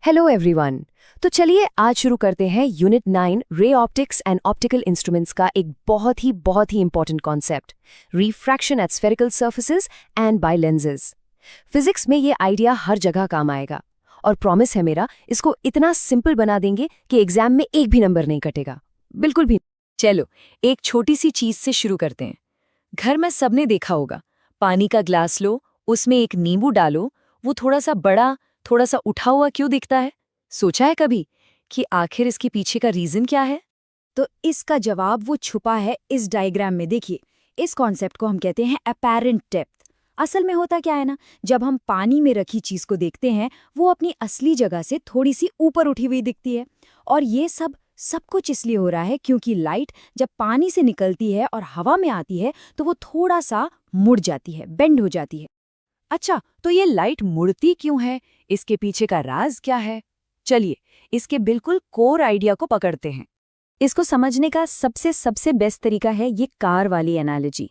Hello everyone. तो चलिए आज शुरू करते हैं unit 9 ray optics and optical instruments का एक बहुत ही important concept, refraction at spherical surfaces and by lenses. Physics में ये आइडिया हर जगह काम आएगा और प्रॉमिस है मेरा, इसको इतना सिंपल बना देंगे कि एग्जाम में एक भी नंबर नहीं कटेगा, बिल्कुल भी। चलो एक छोटी सी चीज से शुरू करते हैं। घर में सबने देखा होगा, पानी का ग्लास लो, उसमें एक नींबू डालो, वो थोड़ा सा बड़ा, थोड़ा सा उठा हुआ क्यों दिखता है? सोचा है कभी कि आखिर इसके पीछे का रीजन क्या है? तो इसका जवाब वो छुपा है इस डायग्राम में। देखिए, इस कॉन्सेप्ट को हम कहते हैं अपैरेंट डेप्थ। असल में होता क्या है ना, जब हम पानी में रखी चीज को देखते हैं, वो अपनी असली जगह से थोड़ी सी ऊपर उठी हुई दिखती है। और ये सब कुछ इसलिए हो रहा है क्योंकि लाइट जब पानी से निकलती है और हवा में आती है तो वो थोड़ा सा मुड़ जाती है, बेंड हो जाती है। अच्छा, तो ये लाइट मुड़ती क्यों है? इसके पीछे का राज क्या है? चलिए इसके बिल्कुल कोर आइडिया को पकड़ते हैं। इसको समझने का सबसे बेस्ट तरीका है ये कार वाली एनालॉजी।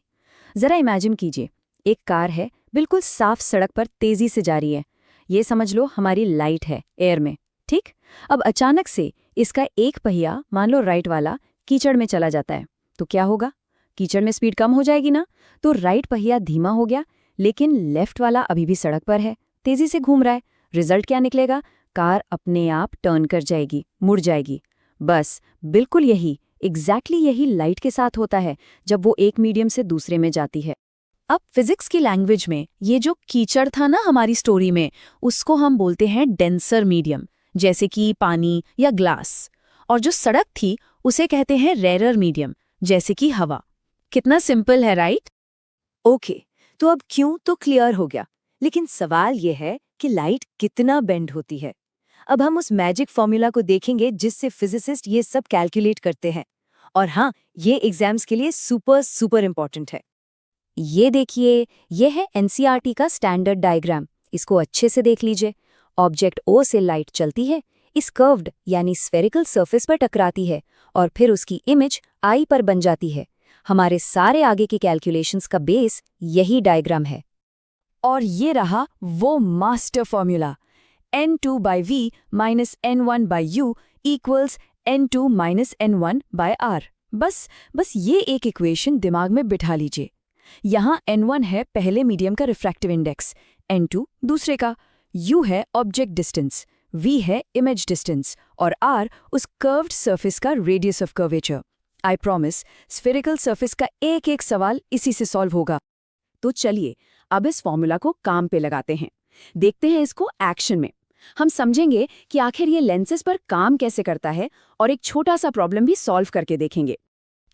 जरा इमेजिन कीजिए, एक कार है, बिल्कुल साफ सड़क पर तेजी से जा रही है। ये समझ लो हमारी लाइट है एयर में, ठीक? अब अचानक से इसका एक पहिया, मान लो राइट वाला, कीचड़ में चला जाता है तो क्या होगा? कीचड़ में स्पीड कम हो जाएगी ना, तो राइट पहिया धीमा हो गया, लेकिन लेफ्ट वाला अभी भी सड़क पर है, तेजी से घूम रहा है। रिजल्ट क्या निकलेगा? कार अपने आप टर्न कर जाएगी, मुड़ जाएगी। बस बिल्कुल एग्जैक्टली यही लाइट के साथ होता है जब वो एक मीडियम से दूसरे में जाती है। अब फिजिक्स की लैंग्वेज में ये जो कीचड़ था ना हमारी स्टोरी में, उसको हम बोलते हैं डेंसर मीडियम, जैसे कि पानी या ग्लास। और जो सड़क थी उसे कहते हैं रेरर मीडियम, जैसे कि हवा। कितना सिंपल है, राइट? ओके, तो अब क्यों तो क्लियर हो गया, लेकिन सवाल यह है कि लाइट कितना बेंड होती है। अब हम उस मैजिक फॉर्मूला को देखेंगे जिससे फिजिसिस्ट ये सब कैलकुलेट करते हैं। और हाँ, ये एग्जाम्स के लिए सुपर इंपॉर्टेंट है। ये देखिए, ये है एनसीईआरटी का स्टैंडर्ड डायग्राम। इसको अच्छे से देख लीजिए। ऑब्जेक्ट ओ से लाइट चलती है, इस कर्व्ड यानी स्फेरिकल सरफेस पर टकराती है और फिर उसकी इमेज आई पर बन जाती है। हमारे सारे आगे के कैलकुलेशंस का बेस यही डायग्राम है। और ये रहा वो master formula, n2/v - n1/u = n2 - n1/r। बस ये एक इक्वेशन दिमाग में बिठा लीजिए। यहाँ n1 है पहले मीडियम का रिफ्रैक्टिव इंडेक्स, n2 दूसरे का, u है ऑब्जेक्ट डिस्टेंस, v है इमेज डिस्टेंस और r उस कर्व्ड सरफेस का radius of curvature. I promise, spherical surface का एक एक सवाल इसी से सॉल्व होगा। तो चलिए अब इस फॉर्मूला को काम पे लगाते हैं, देखते हैं इसको एक्शन में। हम समझेंगे कि आखिर ये लेंसेज पर काम कैसे करता है और एक छोटा सा प्रॉब्लम भी सॉल्व करके देखेंगे।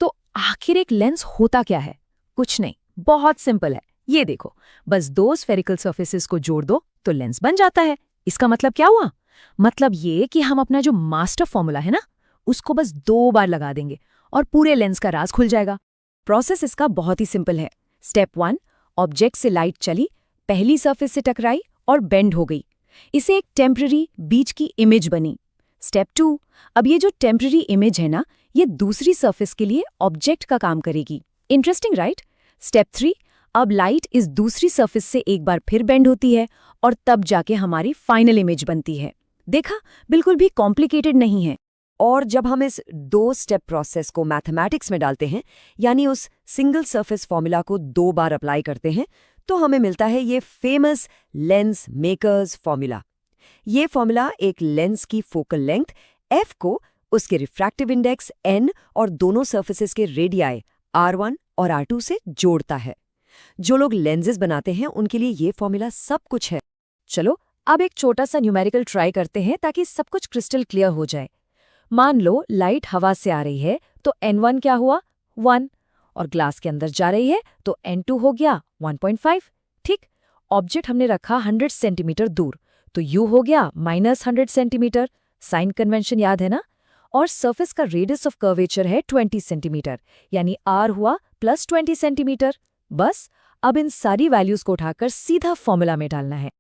तो आखिर एक लेंस होता क्या है? कुछ नहीं, बहुत सिंपल है। ये देखो, बस दो स्फेरिकल सर्फेसेस को जोड़ दो तो लेंस बन जाता है। इसका मतलब क्या हुआ? मतलब ये कि हम अपना जो मास्टर फॉर्मूला है ना, उसको बस 2 बार लगा देंगे और पूरे लेंस का राज खुल जाएगा। प्रोसेस इसका बहुत ही सिंपल है। स्टेप 1, ऑब्जेक्ट से लाइट चली, पहली सरफेस से टकराई और बेंड हो गई, इसे एक टेम्पररी बीच की इमेज बनी। स्टेप 2, अब ये जो टेम्पररी इमेज है ना, ये दूसरी सरफेस के लिए ऑब्जेक्ट का काम करेगी। Interesting, right? स्टेप 3, अब लाइट इस दूसरी सरफेस से एक बार फिर बेंड होती है और तब जाके हमारी फाइनल इमेज बनती है। देखा, बिल्कुल भी कॉम्प्लिकेटेड नहीं है। और जब हम इस 2 स्टेप प्रोसेस को मैथमेटिक्स में डालते हैं, यानी उस सिंगल सरफेस फॉर्मूला को 2 बार अप्लाई करते हैं, तो हमें मिलता है ये फेमस लेंस मेकर्स फॉर्मूला। ये फॉर्मूला एक लेंस की फोकल लेंथ f को उसके रिफ्रैक्टिव इंडेक्स n और दोनों सरफेसेस के रेडियाई r1 और r2 से जोड़ता है। जो लोग लेंसेज बनाते हैं उनके लिए ये फॉर्मूला सब कुछ है। चलो अब एक छोटा सा न्यूमेरिकल ट्राई करते हैं ताकि सब कुछ क्रिस्टल क्लियर हो जाए। मान लो लाइट हवा से आ रही है तो n1 क्या हुआ? 1, और ग्लास के अंदर जा रही है तो n2 हो गया 1.5। ठीक, ऑब्जेक्ट हमने रखा 100 सेंटीमीटर दूर तो u हो गया -100 सेंटीमीटर। साइन कन्वेंशन याद है ना? और सरफेस का रेडियस ऑफ कर्वेचर है 20 सेंटीमीटर, यानी r हुआ +20 सेंटीमीटर। बस अब इन सारी वैल्यूज को उठाकर सीधा फॉर्मूला में डालना है।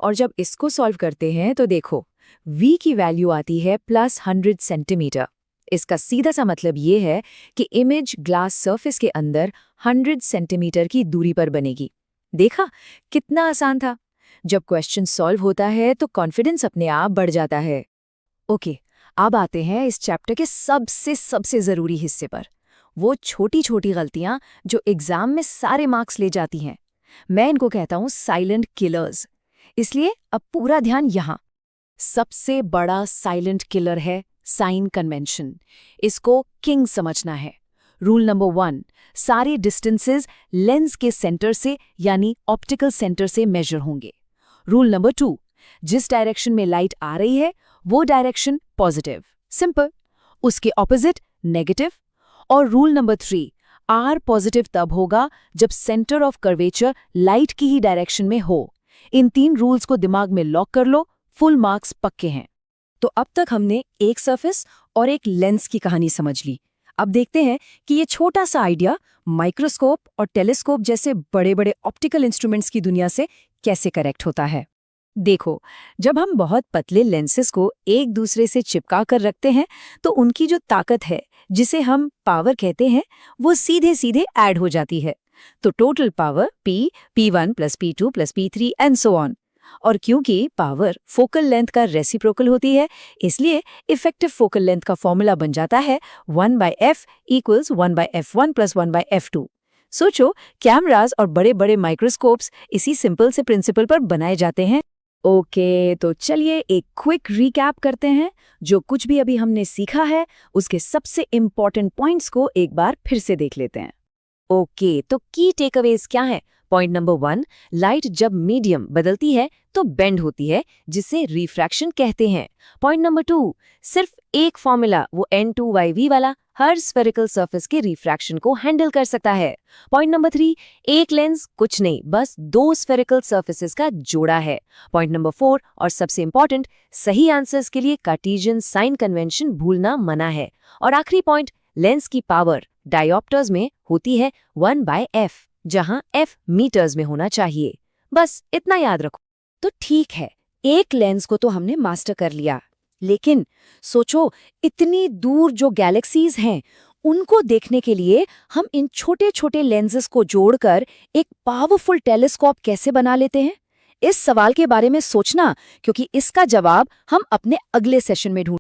और जब इसको सॉल्व करते हैं तो देखो, v की वैल्यू आती है +100 सेंटीमीटर। इसका सीधा सा मतलब ये है कि इमेज ग्लास सरफेस के अंदर 100 सेंटीमीटर की दूरी पर बनेगी। देखा, कितना आसान था। जब क्वेश्चन सॉल्व होता है तो कॉन्फिडेंस अपने आप बढ़ जाता है। ओके, अब आते हैं इस चैप्टर के सबसे ज़रूरी हिस्से पर। वो छोटी छोटी गलतियां जो एग्जाम में सारे मार्क्स ले जाती हैं। मैं इनको कहता हूं साइलेंट किलर्स। इसलिए अब पूरा ध्यान यहाँ। सबसे बड़ा साइलेंट किलर है साइन कन्वेंशन। इसको किंग समझना है। रूल नंबर 1, सारे डिस्टेंसेस लेंस के सेंटर से यानी ऑप्टिकल सेंटर से मेजर होंगे। रूल नंबर 2, जिस डायरेक्शन में लाइट आ रही है वो डायरेक्शन पॉजिटिव, सिंपल। उसके ऑपोजिट नेगेटिव। और रूल नंबर 3, आर पॉजिटिव तब होगा जब सेंटर ऑफ कर्वेचर लाइट की ही डायरेक्शन में हो। इन 3 रूल्स को दिमाग में लॉक कर लो, फुल मार्क्स पक्के हैं। तो अब तक हमने एक सरफेस और एक लेंस की कहानी समझ ली। अब देखते हैं कि ये छोटा सा आइडिया माइक्रोस्कोप और टेलीस्कोप जैसे बड़े बड़े ऑप्टिकल इंस्ट्रूमेंट्स की दुनिया से कैसे करेक्ट होता है। देखो, जब हम बहुत पतले लेंसेस को एक दूसरे से चिपका कर रखते हैं तो उनकी जो ताकत है, जिसे हम पावर कहते हैं, वो सीधे सीधे ऐड हो जाती है। तो total power P, P1 + P2 + P3 and so on. और क्योंकि पावर फोकल लेंथ का रेसिप्रोकल होती है, इसलिए इफेक्टिव फोकल लेंथ का फॉर्मूला बन जाता है 1/f = 1/f1 + 1/f2। सोचो, कैमरास और बड़े बड़े माइक्रोस्कोप्स इसी सिंपल से प्रिंसिपल पर बनाए जाते हैं। ओके, तो चलिए एक क्विक रिकैप करते हैं। जो कुछ भी अभी हमने सीखा है उसके सबसे इम्पॉर्टेंट पॉइंट्स को एक बार फिर से देख लेते हैं। ओके, तो की टेकअवेज क्या है? पॉइंट नंबर 1, लाइट जब मीडियम बदलती है तो बेंड होती है, जिसे रिफ्रैक्शन कहते हैं। पॉइंट नंबर 2, सिर्फ एक फॉर्मूला, वो N2/V वाला, हर स्फेरिकल सरफेस के रिफ्रैक्शन को हैंडल कर सकता है। पॉइंट नंबर 3, एक लेंस कुछ नहीं, बस 2 स्फेरिकल सरफेसेस का जोड़ा है। पॉइंट नंबर 4, और सबसे इंपॉर्टेंट, सही आंसर्स के लिए कार्टेशियन साइन कन्वेंशन भूलना मना है। और आखिरी पॉइंट, लेंस की पावर डायोप्टर्स में होती है 1/f, जहां f मीटर्स में होना चाहिए। बस इतना याद रखो। तो ठीक है, एक लेंस को तो हमने मास्टर कर लिया, लेकिन सोचो, इतनी दूर जो गैलेक्सीज हैं उनको देखने के लिए हम इन छोटे छोटे लेंसेस को जोड़कर एक पावरफुल टेलीस्कोप कैसे बना लेते हैं? इस सवाल के बारे में सोचना, क्योंकि इसका जवाब हम अपने अगले सेशन में ढूंढ